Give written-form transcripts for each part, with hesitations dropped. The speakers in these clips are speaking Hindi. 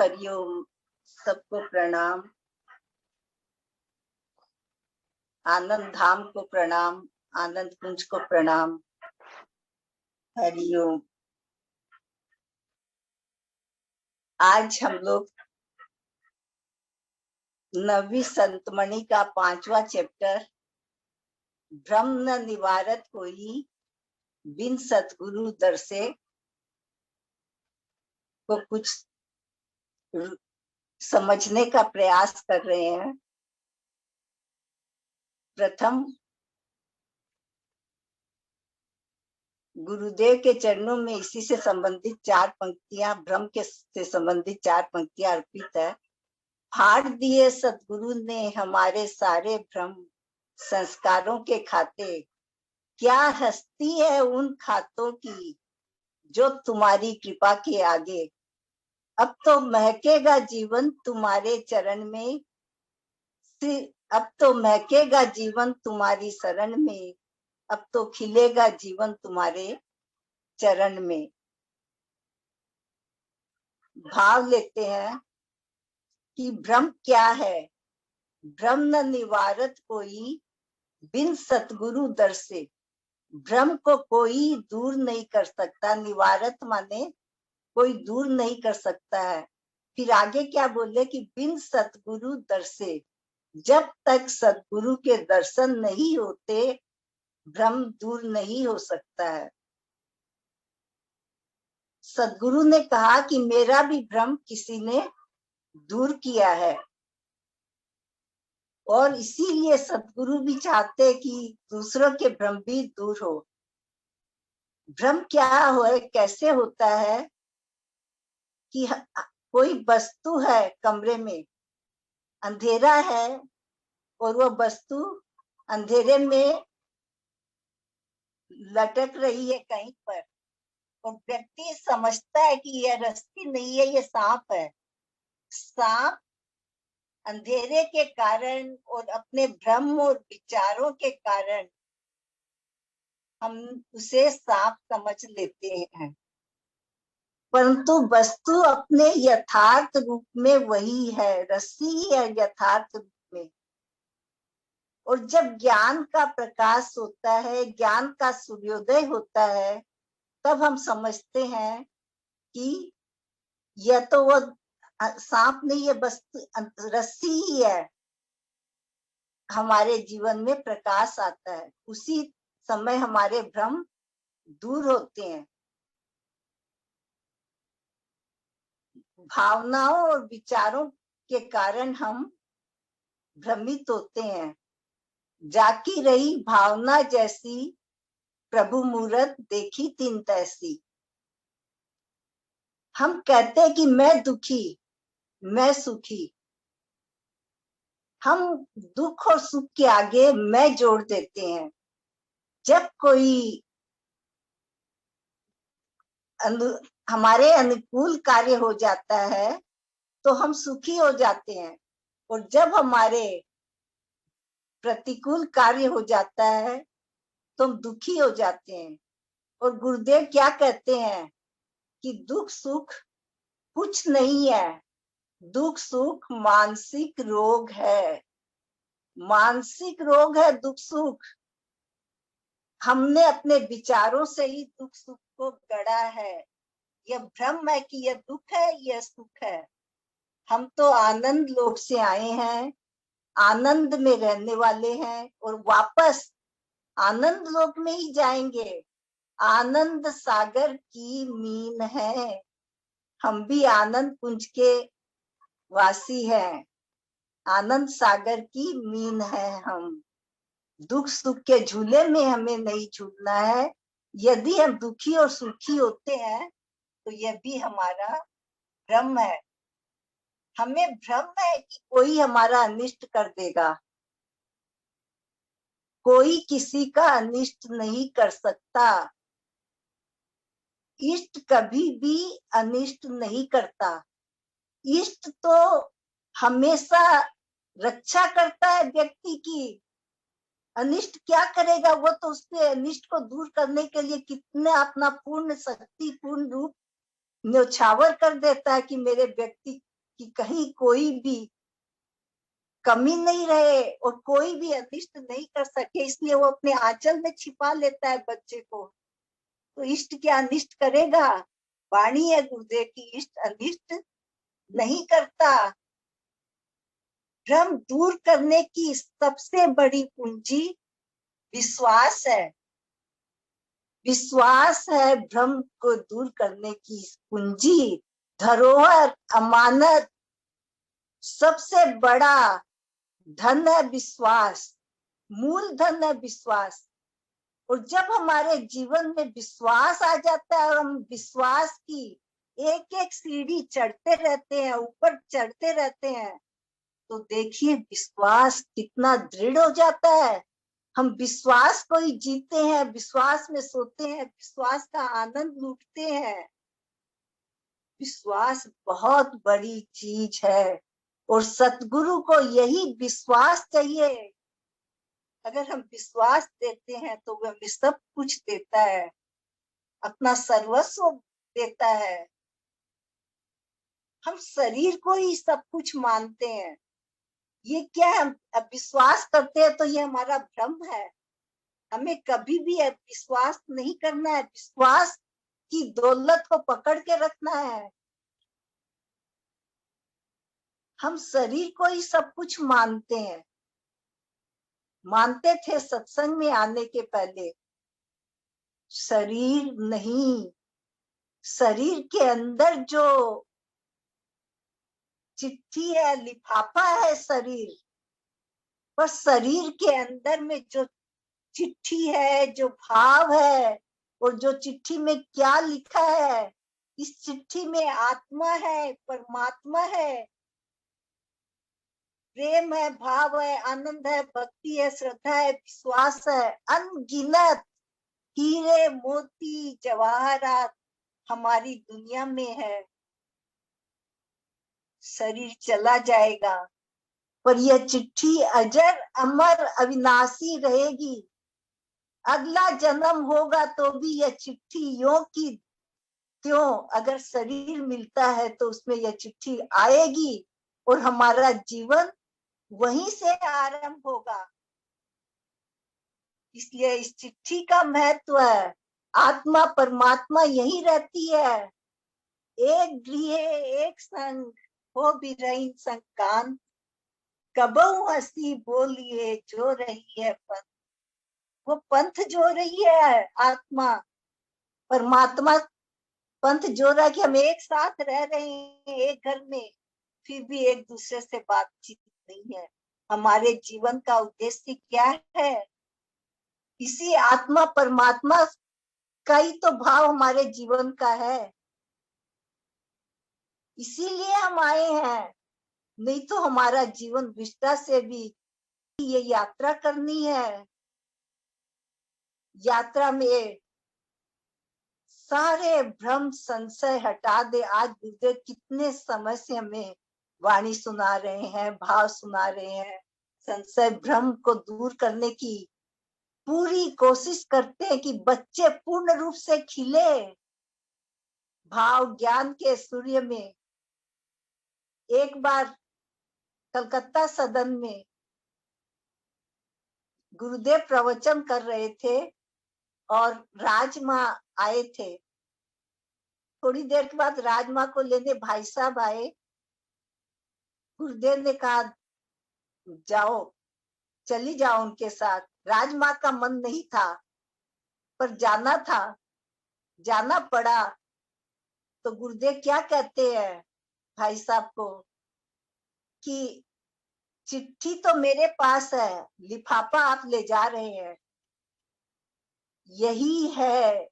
हरिओम। सबको प्रणाम। आनंद धाम को प्रणाम, आनंद कुंज को प्रणाम। हरिओम। आज हम लोग नवी संतमणि का 5वां चैप्टर भ्रम न निवारत कोई बिन सतगुरु दर्शे को कुछ समझने का प्रयास कर रहे हैं। प्रथम गुरुदेव के चरणों में इसी से संबंधित 4 पंक्तियां, भ्रम के से संबंधित 4 पंक्तियां अर्पित है। फाड़ दिए सतगुरु ने हमारे सारे भ्रम, संस्कारों के खाते, क्या हस्ती है उन खातों की जो तुम्हारी कृपा के आगे। अब तो महकेगा जीवन तुम्हारे चरण में, अब तो महकेगा जीवन तुम्हारी शरण में, अब तो खिलेगा जीवन तुम्हारे चरण में। भाव लेते हैं कि भ्रम क्या है। भ्रम न निवारत कोई बिन सतगुरु दर्शे। भ्रम को कोई दूर नहीं कर सकता। निवारत माने कोई दूर नहीं कर सकता है। फिर आगे क्या बोले कि बिन सतगुरु दर्शे, जब तक सतगुरु के दर्शन नहीं होते भ्रम दूर नहीं हो सकता है। सतगुरु ने कहा कि मेरा भी भ्रम किसी ने दूर किया है, और इसीलिए सतगुरु भी चाहते कि दूसरों के भ्रम भी दूर हो। भ्रम क्या हो, कैसे होता है कि कोई वस्तु है कमरे में, अंधेरा है और वो वस्तु अंधेरे में लटक रही है कहीं पर, और व्यक्ति समझता है कि यह रस्सी नहीं है, ये सांप है। सांप अंधेरे के कारण और अपने भ्रम और विचारों के कारण हम उसे सांप समझ लेते हैं, परंतु वस्तु अपने यथार्थ रूप में वही है, रस्सी है यथार्थ रूप में। और जब ज्ञान का प्रकाश होता है, ज्ञान का सूर्योदय होता है, तब हम समझते हैं कि यह तो वो सांप नहीं है, वस्तु रस्सी ही है। हमारे जीवन में प्रकाश आता है, उसी समय हमारे भ्रम दूर होते हैं। भावनाओं और विचारों के कारण हम भ्रमित होते हैं। जाकी रही भावना जैसी, प्रभु मूरत देखी तीन तैसी। हम कहते हैं कि मैं दुखी, मैं सुखी। हम दुख और सुख के आगे मैं जोड़ देते हैं। जब कोई हमारे अनुकूल कार्य हो जाता है तो हम सुखी हो जाते हैं, और जब हमारे प्रतिकूल कार्य हो जाता है तो हम दुखी हो जाते हैं। और गुरुदेव क्या कहते हैं कि दुख सुख कुछ नहीं है, दुख सुख मानसिक रोग है। मानसिक रोग है दुख सुख। हमने अपने विचारों से ही दुख सुख को गढ़ा है। यह भ्रम है कि यह दुख है, यह सुख है। हम तो आनंद लोक से आए हैं, आनंद में रहने वाले हैं, और वापस आनंद लोक में ही जाएंगे। आनंद सागर की मीन है, हम भी आनंद कुंज के वासी हैं। आनंद सागर की मीन है हम। दुख सुख के झूले में हमें नहीं झूलना है। यदि हम दुखी और सुखी होते हैं तो यह भी हमारा भ्रम है। हमें भ्रम है कि कोई हमारा अनिष्ट कर देगा। कोई किसी का अनिष्ट नहीं कर सकता। इष्ट कभी भी अनिष्ट नहीं करता। इष्ट तो हमेशा रक्षा करता है व्यक्ति की। अनिष्ट क्या करेगा? वो तो उसके अनिष्ट को दूर करने के लिए कितना अपना पूर्ण शक्ति, पूर्ण रूप न्योछावर कर देता है कि मेरे व्यक्ति कि कहीं कोई भी कमी नहीं रहे और कोई भी अनिष्ट नहीं कर सके, इसलिए वो अपने आंचल में छिपा लेता है बच्चे को। तो इष्ट क्या अनिष्ट करेगा? वाणी है गुरुदेव की, इष्ट अनिष्ट नहीं करता। भ्रम दूर करने की सबसे बड़ी पूंजी विश्वास है। विश्वास है भ्रम को दूर करने की पूंजी, धरोहर, अमानत, सबसे बड़ा धन है विश्वास, मूल धन है विश्वास। और जब हमारे जीवन में विश्वास आ जाता है और हम विश्वास की एक एक सीढ़ी चढ़ते रहते हैं, ऊपर चढ़ते रहते हैं, तो देखिए विश्वास कितना दृढ़ हो जाता है। हम विश्वास को ही जीते हैं, विश्वास में सोते हैं, विश्वास का आनंद लूटते हैं। विश्वास बहुत बड़ी चीज है और सतगुरु को यही विश्वास चाहिए। अगर हम विश्वास देते हैं तो वह हमें सब कुछ देता है, अपना सर्वस्व देता है। हम शरीर को ही सब कुछ मानते हैं, ये क्या है? हम विश्वास करते हैं तो ये हमारा भ्रम है। हमें कभी भी विश्वास नहीं करना है, विश्वास की दौलत को पकड़ के रखना है। हम शरीर को ही सब कुछ मानते हैं, मानते थे सत्संग में आने के पहले। शरीर नहीं, शरीर के अंदर जो चिट्ठी है, लिफाफा है शरीर, पर शरीर के अंदर में जो चिट्ठी है, जो भाव है, और जो चिट्ठी में क्या लिखा है, इस चिट्ठी में आत्मा है, परमात्मा है, प्रेम है, भाव है, आनंद है, भक्ति है, श्रद्धा है, विश्वास है, अनगिनत हीरे मोती जवाहरात हमारी दुनिया में है। शरीर चला जाएगा पर यह चिट्ठी अजर अमर अविनाशी रहेगी। अगला जन्म होगा तो भी यह चिट्ठी यों की त्यों, अगर शरीर मिलता है तो उसमें यह चिट्ठी आएगी और हमारा जीवन वहीं से आरंभ होगा। इसलिए इस चिट्ठी का महत्व है। आत्मा परमात्मा यही रहती है। एक गृह एक संग हो भी रही संकान, कबहू हंसी बोलिए जो रही है पंथ। वो पंथ जो रही है आत्मा परमात्मा, पंथ जो रहा कि हम एक साथ रह रहे हैं एक घर में, फिर भी एक दूसरे से बातचीत नहीं है। हमारे जीवन का उद्देश्य क्या है? इसी आत्मा परमात्मा का ही तो भाव हमारे जीवन का है, इसीलिए हम आए हैं। नहीं तो हमारा जीवन विस्तार से भी ये यात्रा करनी है। यात्रा में सारे भ्रम संशय हटा दे। आज गुरुदेव कितने समय से हमें वाणी सुना रहे हैं, भाव सुना रहे हैं, संशय भ्रम को दूर करने की पूरी कोशिश करते हैं कि बच्चे पूर्ण रूप से खिले भाव ज्ञान के सूर्य में। एक बार कलकत्ता सदन में गुरुदेव प्रवचन कर रहे थे और राजमा आए थे। थोड़ी देर के बाद राजमा को लेने भाई साहब आए। गुरुदेव ने कहा जाओ, चली जाओ उनके साथ। राजमा का मन नहीं था पर जाना था, जाना पड़ा। तो गुरुदेव क्या कहते हैं भाई साहब को कि चिट्ठी तो मेरे पास है, लिफाफा आप ले जा रहे हैं। यही है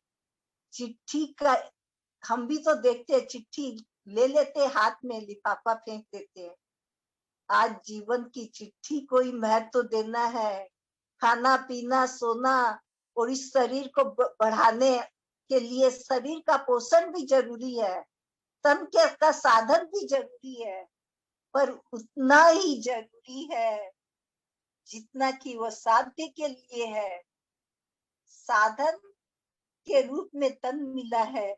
चिट्ठी का। हम भी तो देखते हैं, चिट्ठी ले लेते हाथ में, लिफाफा फेंक देते हैं। आज जीवन की चिट्ठी को ही महत्व देना है। खाना पीना सोना और इस शरीर को बढ़ाने के लिए शरीर का पोषण भी जरूरी है, तन के का साधन भी जरूरी है, पर उतना ही जरूरी है जितना कि वह साध्य के लिए है। साधन के रूप में तन मिला है,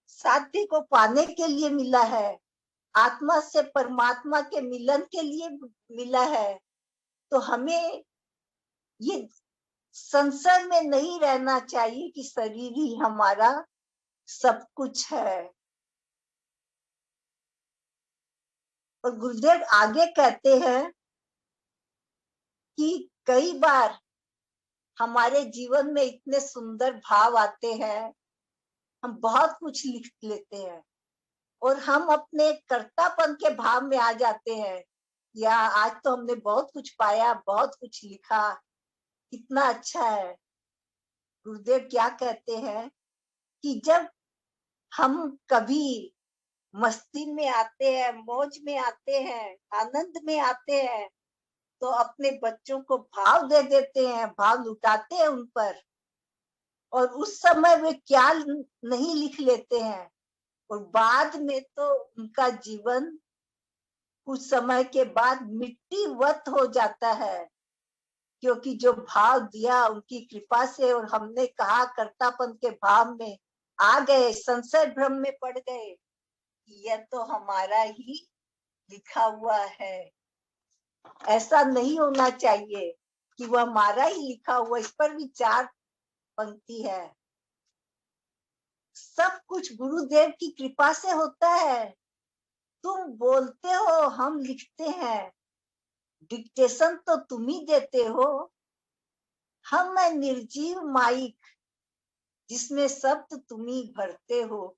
साध्य को पाने के लिए मिला है, आत्मा से परमात्मा के मिलन के लिए मिला है, तो हमें ये संसार में नहीं रहना चाहिए कि शरीर ही हमारा सब कुछ है। और गुरुदेव आगे कहते हैं कि कई बार हमारे जीवन में इतने सुंदर भाव आते हैं, हम बहुत कुछ लिख लेते हैं और हम अपने कर्तापन के भाव में आ जाते हैं, या आज तो हमने बहुत कुछ पाया, बहुत कुछ लिखा, कितना अच्छा है। गुरुदेव क्या कहते हैं कि जब हम कभी मस्ती में आते हैं, मौज में आते हैं, आनंद में आते हैं, तो अपने बच्चों को भाव दे देते हैं, भाव लुटाते हैं उन पर, और उस समय वे क्या नहीं लिख लेते हैं, और बाद में तो उनका जीवन कुछ समय के बाद मिट्टी वत हो जाता है, क्योंकि जो भाव दिया उनकी कृपा से, और हमने कहा कर्तापन के भाव में आ गए, संशय भ्रम में पड़ गए, यह तो हमारा ही लिखा हुआ है। ऐसा नहीं होना चाहिए कि वह हमारा ही लिखा हुआ। इस पर भी 4 पंक्ति है। सब कुछ गुरुदेव की कृपा से होता है। तुम बोलते हो, हम लिखते हैं, डिक्टेशन तो तुम ही देते हो। हम है निर्जीव माइक जिसमें शब्द तुम ही भरते हो।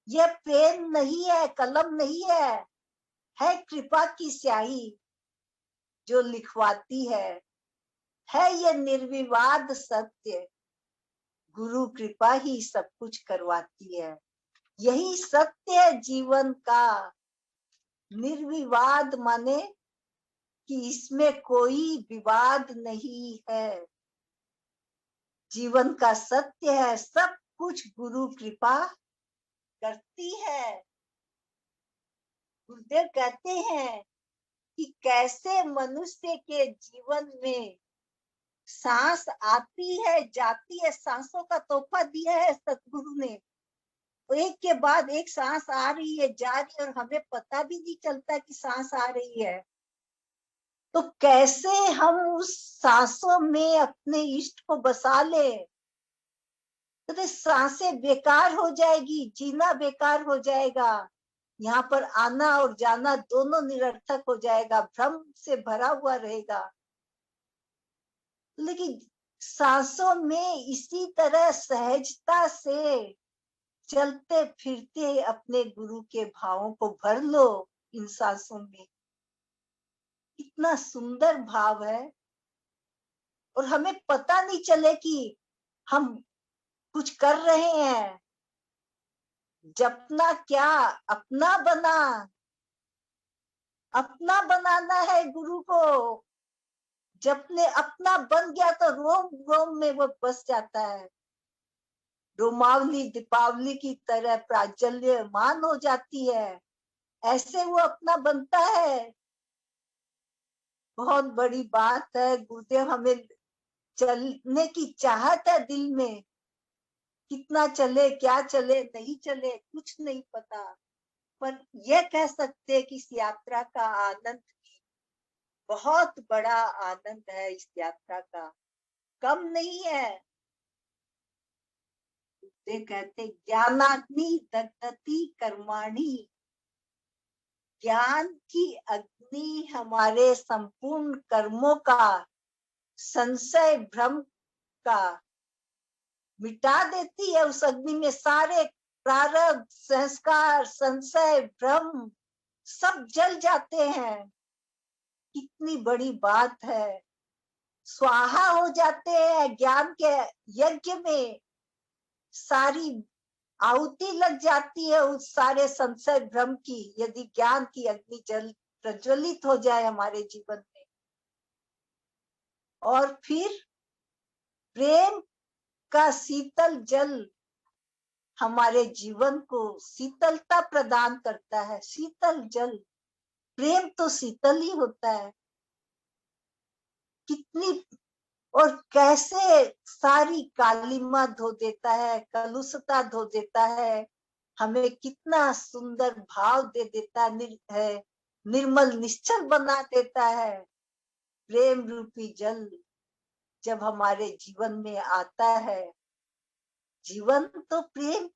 यह पेन नहीं है, कलम नहीं है कृपा की स्याही जो लिखवाती है यह निर्विवाद सत्य, गुरु कृपा ही सब कुछ करवाती है। यही सत्य है जीवन का। निर्विवाद माने कि इसमें कोई विवाद नहीं है। जीवन का सत्य है, सब कुछ गुरु कृपा करती है। गुरुदेव कहते हैं कि कैसे मनुष्य के जीवन में सांस आती है, जाती है, सांसों का तोहफा दिया है सतगुरु ने। एक के बाद एक सांस आ रही है, जा रही है, और हमें पता भी नहीं चलता कि सांस आ रही है। तो कैसे हम उस सांसों में अपने इष्ट को बसा ले, तो सांसें बेकार हो जाएगी, जीना बेकार हो जाएगा, यहाँ पर आना और जाना दोनों निरर्थक हो जाएगा, भ्रम से भरा हुआ रहेगा। लेकिन सांसों में इसी तरह सहजता से चलते फिरते अपने गुरु के भावों को भर लो। इन सांसों में इतना सुंदर भाव है, और हमें पता नहीं चले कि हम कुछ कर रहे हैं। जपना क्या, अपना बना, अपना बनाना है गुरु को। जपने अपना बन गया तो रोम रोम में वो बस जाता है, रोमावली दीपावली की तरह प्राज्वल्यमान हो जाती है। ऐसे वो अपना बनता है। बहुत बड़ी बात है। गुरुदेव हमें चलने की चाहत है दिल में, कितना चले, क्या चले, नहीं चले, कुछ नहीं पता, पर यह कह सकते कि इस यात्रा का आनंद भी बहुत बड़ा आनंद है। इस यात्रा का कम नहीं है। वे कहते ज्ञानाग्नि दग्धति कर्माणि, ज्ञान की अग्नि हमारे संपूर्ण कर्मों का, संशय भ्रम का मिटा देती है। उस अग्नि में सारे प्रारब्ध, संस्कार, संशय, भ्रम सब जल जाते हैं। कितनी बड़ी बात है। स्वाहा हो जाते हैं ज्ञान के यज्ञ में, सारी आहुति लग जाती है उस सारे संशय भ्रम की, यदि ज्ञान की अग्नि जल प्रज्वलित हो जाए हमारे जीवन में। और फिर प्रेम का शीतल जल हमारे जीवन को शीतलता प्रदान करता है। शीतल जल, प्रेम तो शीतल ही होता है। कितनी और कैसे सारी कालिमा धो देता है, कलुषता धो देता है, हमें कितना सुंदर भाव दे देता है, निर्मल निश्चल बना देता है। प्रेम रूपी जल जब हमारे जीवन में आता है, जीवन तो प्रेम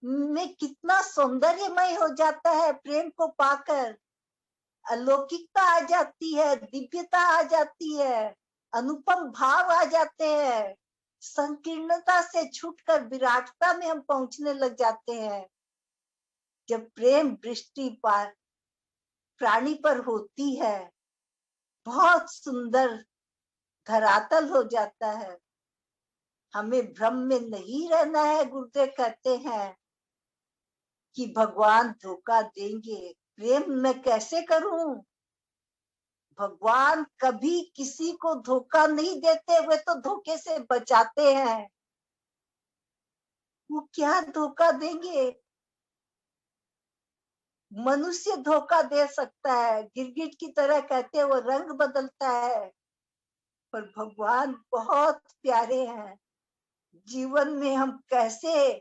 में कितना सौंदर्यमय हो जाता है। प्रेम को पाकर अलौकिकता आ जाती है, दिव्यता आ जाती है, अनुपम भाव आ जाते हैं। संकीर्णता से छूटकर विराटता में हम पहुंचने लग जाते हैं। जब प्रेम दृष्टि पर प्राणी पर होती है, बहुत सुंदर धरातल हो जाता है। हमें भ्रम में नहीं रहना है। गुरुदेव कहते हैं कि भगवान धोखा देंगे, प्रेम मैं कैसे करूं? भगवान कभी किसी को धोखा नहीं देते, वे तो धोखे से बचाते हैं। वो क्या धोखा देंगे? मनुष्य धोखा दे सकता है, गिरगिट की तरह कहते हैं वो रंग बदलता है, पर भगवान बहुत प्यारे हैं। जीवन में हम कैसे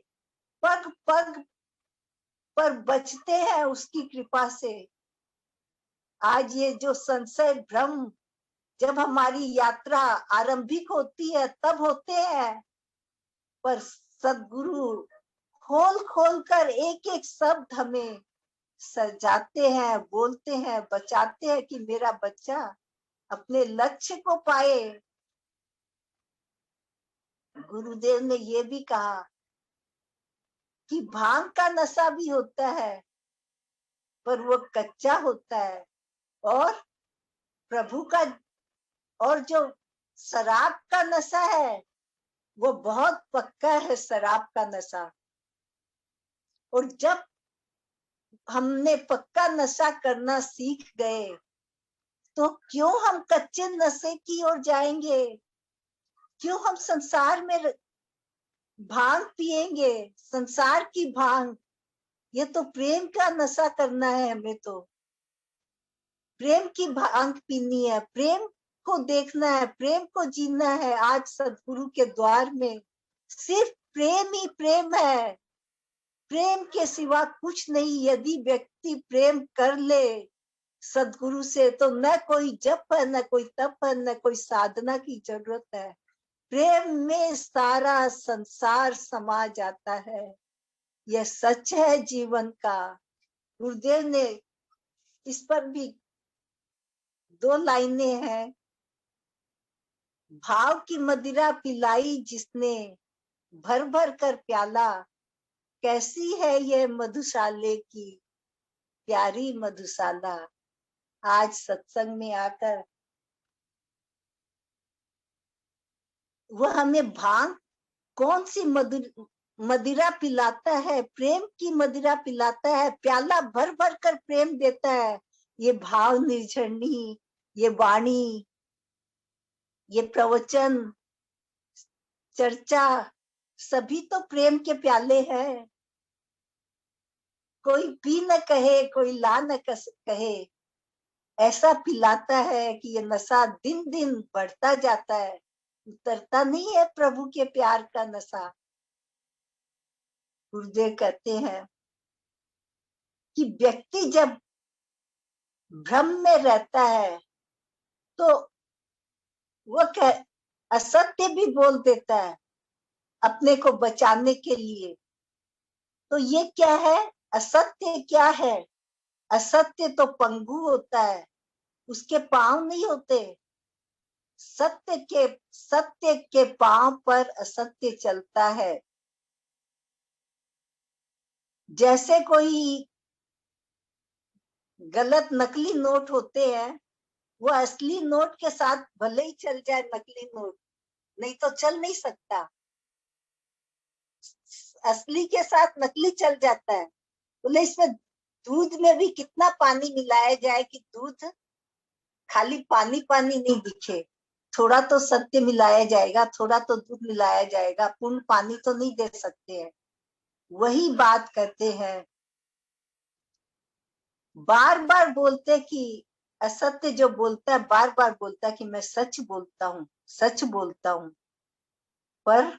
पग पग पर बचते हैं उसकी कृपा से। आज ये जो संशय भ्रम जब हमारी यात्रा आरंभिक होती है तब होते हैं, पर सद्गुरु खोल खोल कर एक एक शब्द हमें सजाते हैं, बोलते हैं, बचाते हैं कि मेरा बच्चा अपने लक्ष्य को पाए। गुरुदेव ने ये भी कहा कि भांग का नशा भी होता है, पर वो कच्चा होता है, और प्रभु का और जो शराब का नशा है वो बहुत पक्का है। शराब का नशा, और जब हमने पक्का नशा करना सीख गए तो क्यों हम कच्चे नशे की ओर जाएंगे? क्यों हम संसार में भांग पिएंगे? संसार की भांग, ये तो प्रेम का नशा करना है। हमें तो प्रेम की भांग पीनी है, प्रेम को देखना है, प्रेम को जीना है। आज सद्गुरु के द्वार में सिर्फ प्रेम ही प्रेम है, प्रेम के सिवा कुछ नहीं। यदि व्यक्ति प्रेम कर ले सद्गुरु से तो न कोई जप है, न कोई तप है, न कोई साधना की जरूरत है। प्रेम में सारा संसार समा जाता है। यह सच है जीवन का। गुरुदेव ने इस पर भी 2 लाइनें हैं। भाव की मदिरा पिलाई जिसने भर भर कर प्याला, कैसी है यह मधुशाले की प्यारी मधुशाला। आज सत्संग में आकर वह हमें भांग कौन सी मदिरा पिलाता है? प्रेम की मदिरा पिलाता है, प्याला भर भर कर प्रेम देता है। ये भाव निर्झरणी, ये वाणी, ये प्रवचन, चर्चा, सभी तो प्रेम के प्याले हैं। कोई पी न कहे, कोई ला न कहे, ऐसा पिलाता है कि ये नशा दिन दिन बढ़ता जाता है, उतरता नहीं है प्रभु के प्यार का नशा। गुरुदेव कहते हैं कि व्यक्ति जब भ्रम में रहता है तो वह असत्य भी बोल देता है अपने को बचाने के लिए। तो ये क्या है? असत्य क्या है? असत्य तो पंगु होता है, उसके पांव नहीं होते। सत्य के पांव पर असत्य चलता है। जैसे कोई गलत नकली नोट होते हैं, वो असली नोट के साथ भले ही चल जाए नकली नोट, नहीं तो चल नहीं सकता। असली के साथ नकली चल जाता है। बोले इसमें दूध में भी कितना पानी मिलाया जाए कि दूध खाली पानी पानी नहीं दिखे। थोड़ा तो सत्य मिलाया जाएगा, थोड़ा तो दूध मिलाया जाएगा, पूर्ण पानी तो नहीं दे सकते हैं। वही बात करते हैं, बार बार बोलते कि असत्य जो बोलता है बार बार बोलता है कि मैं सच बोलता हूँ, सच बोलता हूँ, पर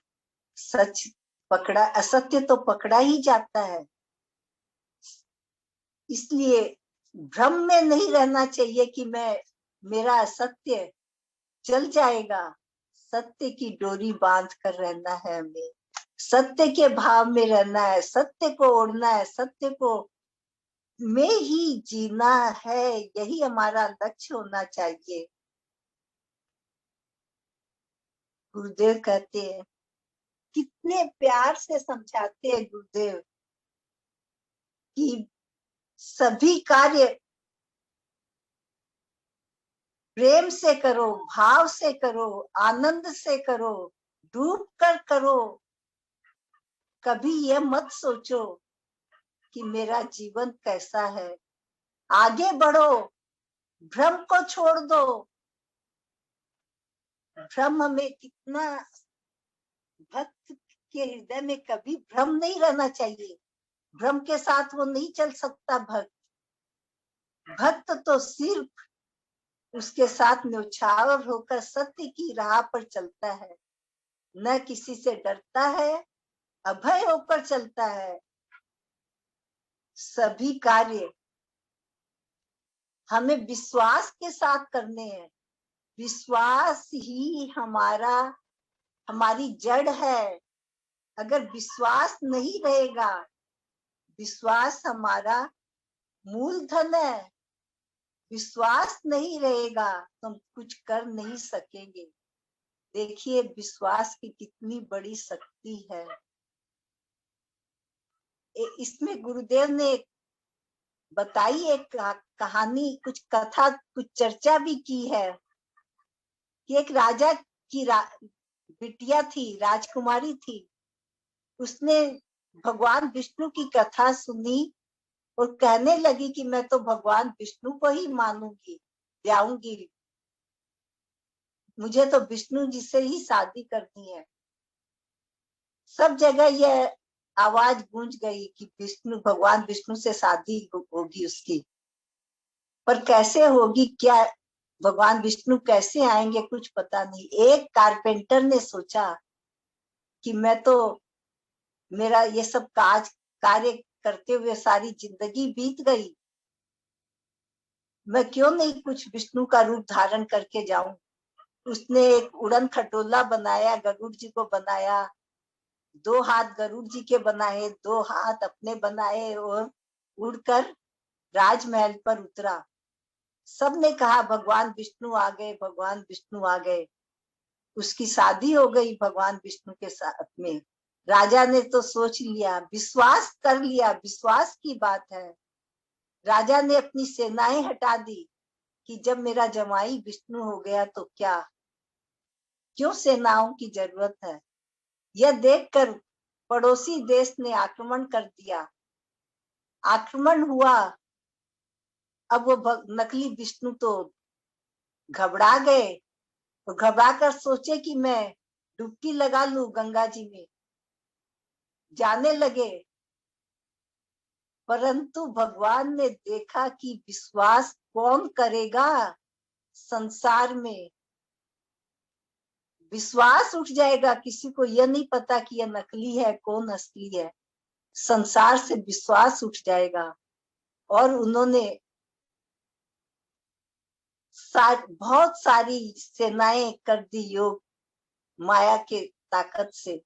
सच पकड़ा, असत्य तो पकड़ा ही जाता है। इसलिए भ्रम में नहीं रहना चाहिए कि मेरा असत्य चल जाएगा। सत्य की डोरी बांध कर रहना है हमें, सत्य के भाव में रहना है, सत्य को ओढ़ना है, सत्य को में ही जीना है, यही हमारा लक्ष्य होना चाहिए। गुरुदेव कहते हैं, कितने प्यार से समझाते हैं गुरुदेव कि सभी कार्य प्रेम से करो, भाव से करो, आनंद से करो, डूब कर करो। कभी ये मत सोचो कि मेरा जीवन कैसा है। आगे बढ़ो, भ्रम को छोड़ दो। भ्रम हमें कितना, भक्त के हृदय में कभी भ्रम नहीं रहना चाहिए। भ्रम के साथ वो नहीं चल सकता भक्त। भक्त तो सिर्फ उसके साथ न्यौछावर होकर सत्य की राह पर चलता है, न किसी से डरता है, अभय होकर चलता है। सभी कार्य हमें विश्वास के साथ करने हैं। विश्वास ही हमारी जड़ है। अगर विश्वास नहीं रहेगा, विश्वास हमारा मूलधन है। विश्वास नहीं रहेगा तो हम कुछ कर नहीं सकेंगे। देखिए विश्वास की कितनी बड़ी शक्ति है। इसमें गुरुदेव ने बताई एक कहानी, कुछ कथा, कुछ चर्चा भी की है कि एक राजा की बिटिया थी, राजकुमारी थी। उसने भगवान विष्णु की कथा सुनी और कहने लगी कि मैं तो भगवान विष्णु को ही मानूंगी, जाऊंगी, मुझे तो विष्णु जी से ही शादी करनी है। सब जगह यह आवाज गूंज गई कि भगवान विष्णु से शादी होगी उसकी। पर कैसे होगी, क्या भगवान विष्णु कैसे आएंगे, कुछ पता नहीं। एक कारपेंटर ने सोचा कि मेरा ये सब कार्य करते हुए सारी जिंदगी बीत गई, मैं क्यों नहीं कुछ विष्णु का रूप धारण करके जाऊं। उसने एक उड़न खटोला बनाया, गरुड़ जी को बनाया, 2 हाथ गरुड़ जी के बनाए, 2 हाथ अपने बनाए और उड़कर राजमहल पर उतरा। सबने कहा भगवान विष्णु आ गए, भगवान विष्णु आ गए। उसकी शादी हो गई भगवान विष्णु के साथ में। राजा ने तो सोच लिया, विश्वास कर लिया, विश्वास की बात है। राजा ने अपनी सेनाएं हटा दी कि जब मेरा जमाई विष्णु हो गया तो क्यों सेनाओं की जरूरत है। यह देखकर पड़ोसी देश ने आक्रमण कर दिया। आक्रमण हुआ। अब वो नकली विष्णु तो घबरा गए और घबरा कर सोचे कि मैं डुबकी लगा लूं गंगा जी में, जाने लगे। परंतु भगवान ने देखा कि विश्वास कौन करेगा संसार में। विश्वास उठ जाएगा, किसी को यह नहीं पता कि यह नकली है, कौन असली है। संसार से विश्वास उठ जाएगा। और उन्होंने बहुत सारी सेनाएं कर दी योग माया के ताकत से।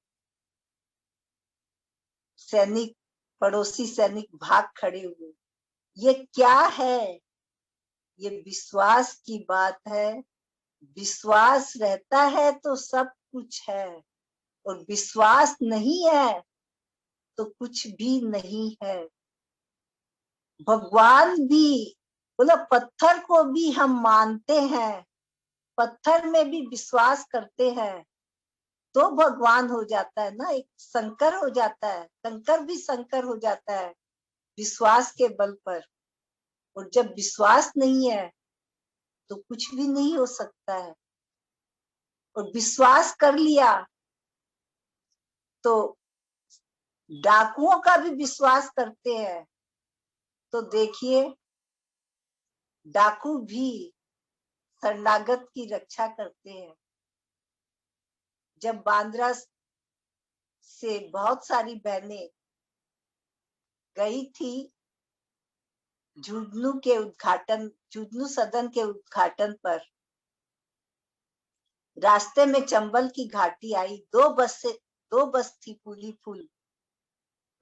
सैनिक, पड़ोसी सैनिक भाग खड़े हुए। ये क्या है? ये विश्वास की बात है। विश्वास रहता है तो सब कुछ है, और विश्वास नहीं है तो कुछ भी नहीं है। भगवान भी, बोला पत्थर को भी हम मानते हैं, पत्थर में भी विश्वास करते हैं तो भगवान हो जाता है ना। एक शंकर हो जाता है, शंकर भी शंकर हो जाता है विश्वास के बल पर। और जब विश्वास नहीं है तो कुछ भी नहीं हो सकता है। और विश्वास कर लिया तो डाकुओं का भी विश्वास करते हैं। तो देखिए डाकू भी शरणागत की रक्षा करते हैं। जब बांद्रा से बहुत सारी बहनें गई थी झुंझुनू सदन के उद्घाटन पर रास्ते में चंबल की घाटी आई। दो बस थी पूरी फुल।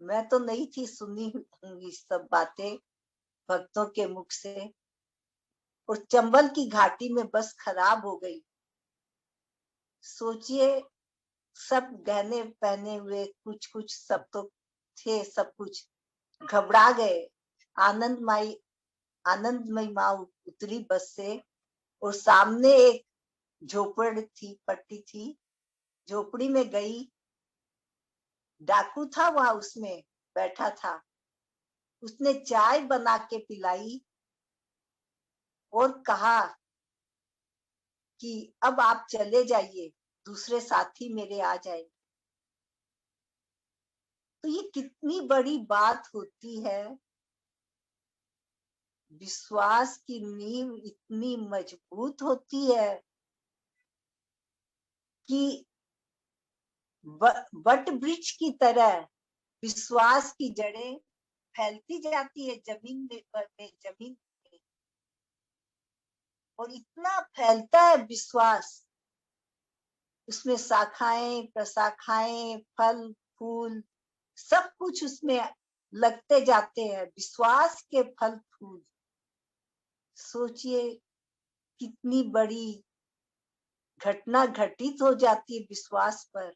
मैं तो नहीं थी, सुनी होंगी सब बातें भक्तों के मुख से। और चंबल की घाटी में बस खराब हो गई। सोचिए, सब गहने पहने हुए, कुछ सब तो थे, सब कुछ घबरा गए। आनंदमयी माँ उतरी बस से और सामने एक पट्टी थी। झोपड़ी में गई। डाकू था वहां, उसमें बैठा था। उसने चाय बना के पिलाई और कहा कि अब आप चले जाइए, दूसरे साथी मेरे आ जाए। तो ये कितनी बड़ी बात होती है। विश्वास की नींव इतनी मजबूत होती है कि वट वृक्ष की तरह विश्वास की जड़ें फैलती जाती है जमीन में। और इतना फैलता है विश्वास, उसमें शाखाएं प्रशाखाएं, फल फूल सब कुछ उसमें लगते जाते हैं। विश्वास के फल फूल। सोचिए कितनी बड़ी घटना घटित हो जाती है विश्वास पर।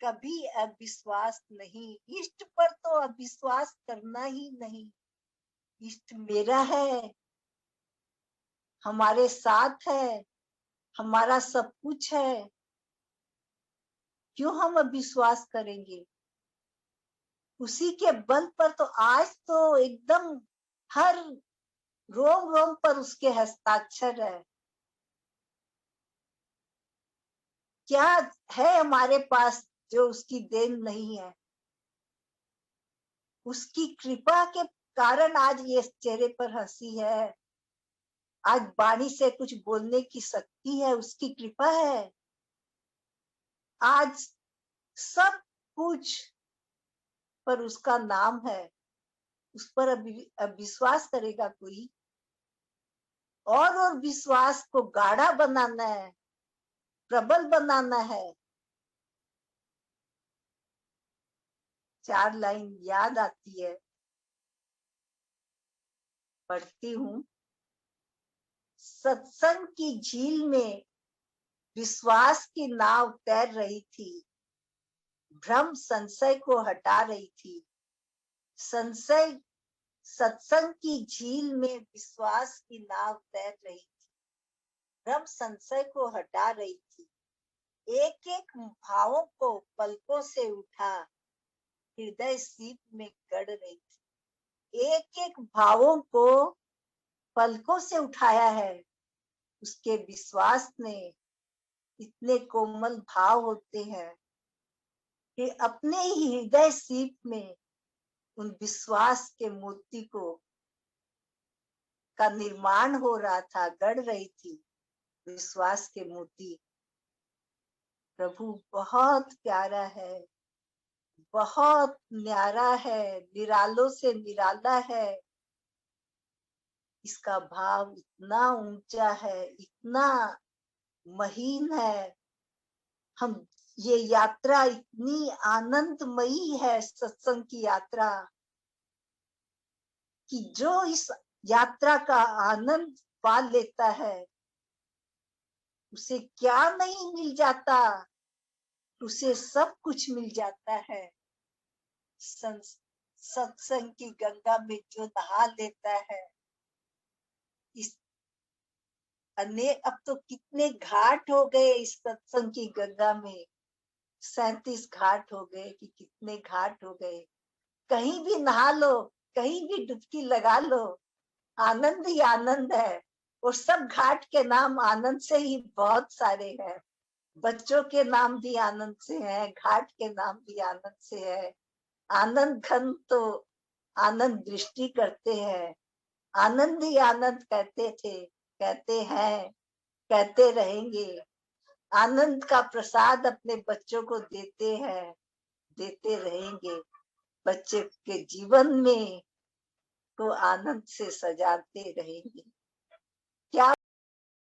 कभी अविश्वास नहीं। इष्ट पर तो अविश्वास करना ही नहीं। इष्ट मेरा है, हमारे साथ है, हमारा सब कुछ है। क्यों हम अविश्वास करेंगे? उसी के बल पर तो आज तो एकदम हर रोम रोम पर उसके हस्ताक्षर है। क्या है हमारे पास जो उसकी देन नहीं है? उसकी कृपा के कारण आज ये चेहरे पर हंसी है, आज वाणी से कुछ बोलने की शक्ति है, उसकी कृपा है। आज सब कुछ पर उसका नाम है। उस पर विश्वास करेगा कोई? और विश्वास को गाढ़ा बनाना है, प्रबल बनाना है। 4 लाइन याद आती है, पढ़ती हूँ। सत्संग की झील में विश्वास की नाव तैर रही थी, भ्रम संशय को हटा रही थी। संशय सत्संग की झील में विश्वास की नाव तैर रही थी, भ्रम संशय को हटा रही थी। एक एक भावों को पलकों से उठा, हृदय सीप में गड़ रही थी। एक एक भावों को पलकों से उठाया है उसके विश्वास ने। इतने कोमल भाव होते हैं कि अपने ही हृदय सीप में उन विश्वास के मोती को का निर्माण हो रहा था, गढ़ रही थी विश्वास के मोती। प्रभु बहुत प्यारा है, बहुत न्यारा है, निरालों से निराला है। इसका भाव इतना ऊंचा है, इतना महीन है। हम ये यात्रा इतनी आनंदमयी है, सत्संग की यात्रा, कि जो इस यात्रा का आनंद पा लेता है उसे क्या नहीं मिल जाता, उसे सब कुछ मिल जाता है। सत्संग की गंगा में जो नहा लेता है, इस अब तो कितने घाट हो गए इस सत्संग की गंगा में। 37 घाट हो गए कि कितने घाट हो गए। कहीं भी नहा लो, कहीं भी डुबकी लगा लो, आनंद ही आनंद है। और सब घाट के नाम आनंद से ही बहुत सारे हैं। बच्चों के नाम भी आनंद से हैं, घाट के नाम भी आनंद से है। आनंद घन तो आनंद दृष्टि करते हैं, आनंद ही आनंद कहते थे, कहते हैं, कहते रहेंगे। आनंद का प्रसाद अपने बच्चों को देते हैं, देते रहेंगे। बच्चे के जीवन में को आनंद से सजाते रहेंगे।